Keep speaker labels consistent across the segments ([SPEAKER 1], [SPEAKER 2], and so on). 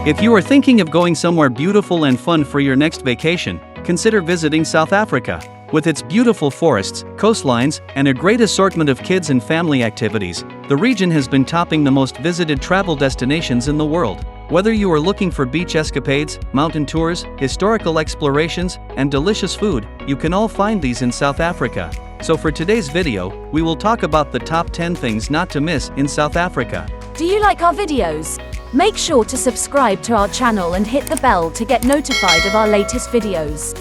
[SPEAKER 1] If you are thinking of going somewhere beautiful and fun for your next vacation, consider visiting South Africa. With its beautiful forests, coastlines, and a great assortment of kids and family activities, the region has been topping the most visited travel destinations in the world. Whether you are looking for beach escapades, mountain tours, historical explorations, and delicious food, you can all find these in South Africa. So for today's video, we will talk about the top 10 things not to miss in South Africa.
[SPEAKER 2] Do you like our videos? Make sure to subscribe to our channel and hit the bell to get notified of our latest videos.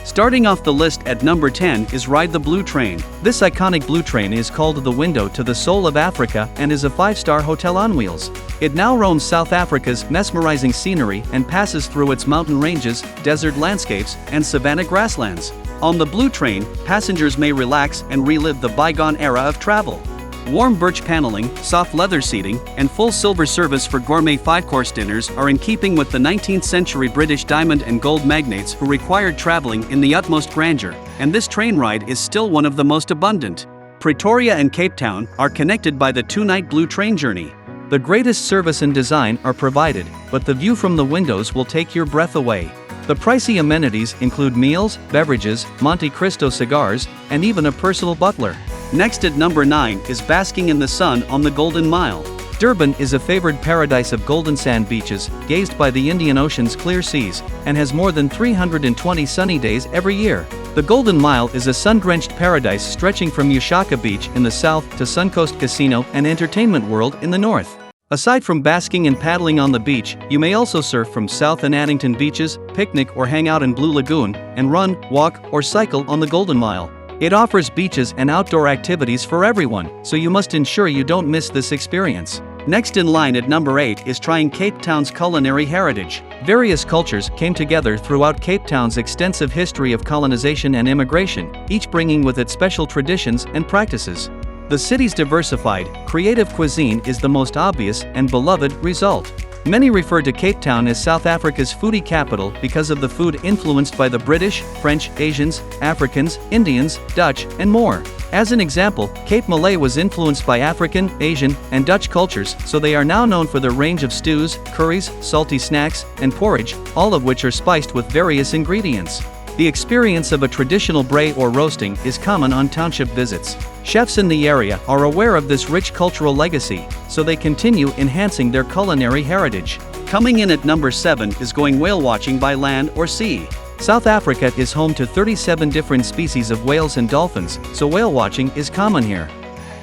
[SPEAKER 1] Starting off the list at number 10 is Ride the Blue Train. This iconic blue train is called the window to the soul of Africa and is a 5-star hotel on wheels. It now roams South Africa's mesmerizing scenery and passes through its mountain ranges, desert landscapes, and savanna grasslands. On the blue train, passengers may relax and relive the bygone era of travel. Warm birch paneling, soft leather seating, and full silver service for gourmet 5-course dinners are in keeping with the 19th century British diamond and gold magnates who required traveling in the utmost grandeur, and this train ride is still one of the most abundant. Pretoria and Cape Town are connected by the 2-night blue train journey. The greatest service and design are provided, but the view from the windows will take your breath away. The pricey amenities include meals, beverages, Monte Cristo cigars, and even a personal butler. Next at number 9 is Basking in the Sun on the Golden Mile. Durban is a favored paradise of golden sand beaches, gazed by the Indian Ocean's clear seas, and has more than 320 sunny days every year. The Golden Mile is a sun-drenched paradise stretching from Ushaka Beach in the south to Suncoast Casino and Entertainment World in the north. Aside from basking and paddling on the beach, you may also surf from South and Addington beaches, picnic or hang out in Blue Lagoon, and run, walk, or cycle on the Golden Mile. It offers beaches and outdoor activities for everyone, so you must ensure you don't miss this experience. Next in line at number 8 is trying Cape Town's culinary heritage. Various cultures came together throughout Cape Town's extensive history of colonization and immigration, each bringing with it special traditions and practices. The city's diversified, creative cuisine is the most obvious and beloved result. Many refer to Cape Town as South Africa's foodie capital because of the food influenced by the British, French, Asians, Africans, Indians, Dutch, and more. As an example, Cape Malay was influenced by African, Asian, and Dutch cultures, so they are now known for their range of stews, curries, salty snacks, and porridge, all of which are spiced with various ingredients. The experience of a traditional braai or roasting is common on township visits. Chefs in the area are aware of this rich cultural legacy, so they continue enhancing their culinary heritage. Coming in at number 7 is going whale watching by land or sea. South Africa is home to 37 different species of whales and dolphins, so whale watching is common here.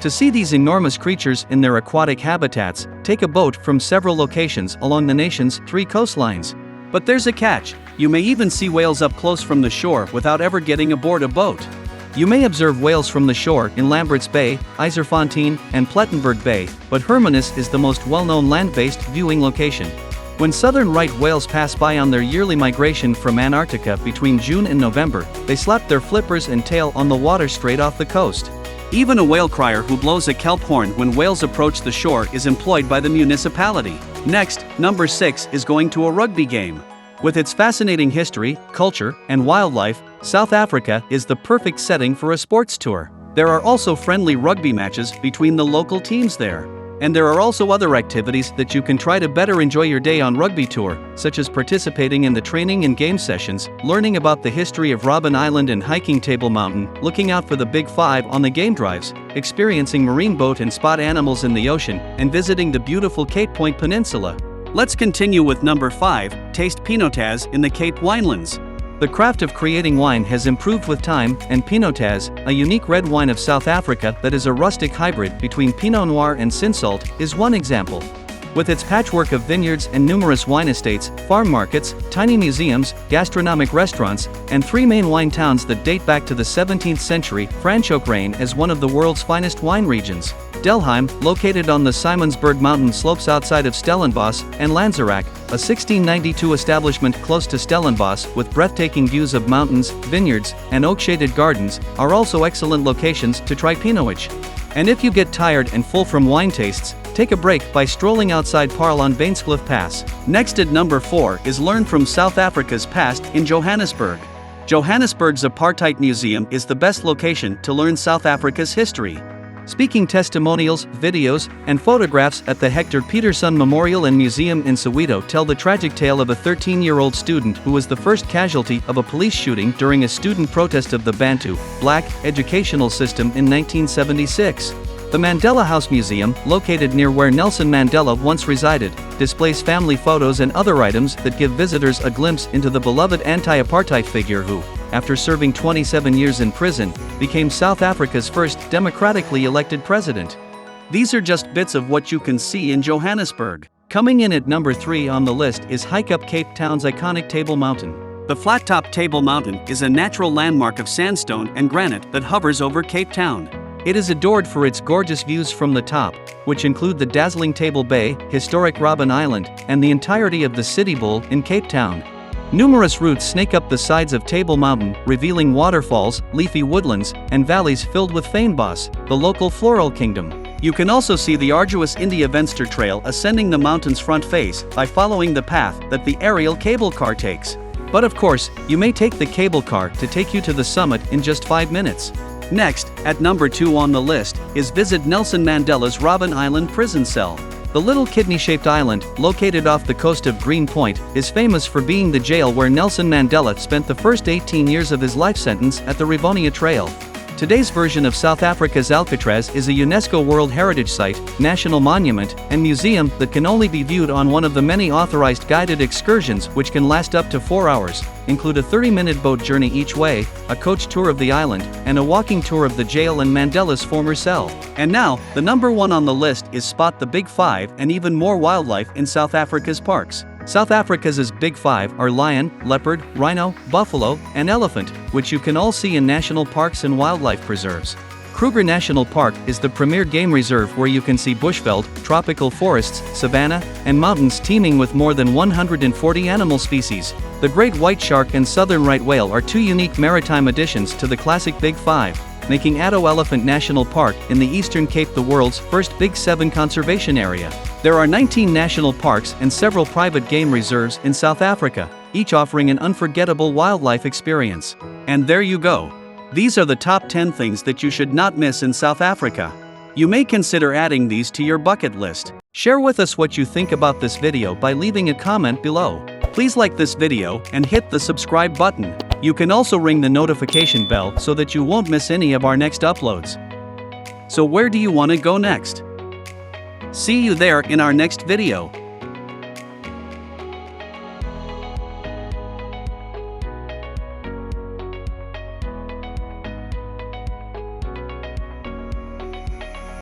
[SPEAKER 1] To see these enormous creatures in their aquatic habitats, take a boat from several locations along the nation's 3 coastlines. But there's a catch. You may even see whales up close from the shore without ever getting aboard a boat. You may observe whales from the shore in Lambert's Bay, Eiserfontein, and Plettenberg Bay, but Hermanus is the most well-known land-based viewing location. When southern right whales pass by on their yearly migration from Antarctica between June and November, they slap their flippers and tail on the water straight off the coast. Even a whale crier who blows a kelp horn when whales approach the shore is employed by the municipality. Next, number 6 is going to a rugby game. With its fascinating history, culture, and wildlife, South Africa is the perfect setting for a sports tour. There are also friendly rugby matches between the local teams there. And there are also other activities that you can try to better enjoy your day on rugby tour, such as participating in the training and game sessions, learning about the history of Robben Island and hiking Table Mountain, looking out for the Big Five on the game drives, experiencing marine boat and spot animals in the ocean, and visiting the beautiful Cape Point Peninsula. Let's continue with number 5, taste Pinotage in the Cape Winelands. The craft of creating wine has improved with time, and Pinotage, a unique red wine of South Africa that is a rustic hybrid between Pinot Noir and Cinsault, is one example. With its patchwork of vineyards and numerous wine estates, farm markets, tiny museums, gastronomic restaurants, and 3 main wine towns that date back to the 17th century, Franschhoek reign as one of the world's finest wine regions. Delheim, located on the Simonsberg mountain slopes outside of Stellenbosch, and Lanzerac, a 1692 establishment close to Stellenbosch with breathtaking views of mountains, vineyards, and oak-shaded gardens, are also excellent locations to try Pinotage. And if you get tired and full from wine tastes, take a break by strolling outside Paarl on Bainscliffe Pass. Next at number 4 is Learn from South Africa's Past in Johannesburg. Johannesburg's Apartheid Museum is the best location to learn South Africa's history. Speaking testimonials, videos, and photographs at the Hector Peterson Memorial and Museum in Soweto tell the tragic tale of a 13-year-old student who was the first casualty of a police shooting during a student protest of the Bantu, Black, educational system in 1976. The Mandela House Museum, located near where Nelson Mandela once resided, displays family photos and other items that give visitors a glimpse into the beloved anti-apartheid figure who, after serving 27 years in prison, became South Africa's first democratically elected president. These are just bits of what you can see in Johannesburg. Coming in at number 3 on the list is Hike Up Cape Town's iconic Table Mountain. The flat-top Table Mountain is a natural landmark of sandstone and granite that hovers over Cape Town. It is adored for its gorgeous views from the top, which include the dazzling Table Bay, historic Robben Island, and the entirety of the City Bowl in Cape Town. Numerous routes snake up the sides of Table Mountain, revealing waterfalls, leafy woodlands, and valleys filled with fynbos, the local floral kingdom. You can also see the arduous India Venster Trail ascending the mountain's front face by following the path that the aerial cable car takes. But of course, you may take the cable car to take you to the summit in just 5 minutes. Next, at number 2 on the list, is visit Nelson Mandela's Robben Island prison cell. The little kidney-shaped island, located off the coast of Green Point, is famous for being the jail where Nelson Mandela spent the first 18 years of his life sentence at the Rivonia Trail. Today's version of South Africa's Alcatraz is a UNESCO World Heritage Site, national monument, and museum that can only be viewed on one of the many authorized guided excursions which can last up to 4 hours, include a 30-minute boat journey each way, a coach tour of the island, and a walking tour of the jail and Mandela's former cell. And now, the number 1 on the list is Spot the Big Five and even more wildlife in South Africa's parks. South Africa's Big Five are lion, leopard, rhino, buffalo, and elephant, which you can all see in national parks and wildlife preserves. Kruger National Park is the premier game reserve where you can see bushveld, tropical forests, savanna, and mountains teeming with more than 140 animal species. The great white shark and southern right whale are 2 unique maritime additions to the classic Big Five, making Addo Elephant National Park in the Eastern Cape the world's first Big 7 conservation area. There are 19 national parks and several private game reserves in South Africa, each offering an unforgettable wildlife experience. And there you go. These are the top 10 things that you should not miss in South Africa. You may consider adding these to your bucket list. Share with us what you think about this video by leaving a comment below. Please like this video and hit the subscribe button. You can also ring the notification bell so that you won't miss any of our next uploads. So where do you want to go next? See you there in our next video.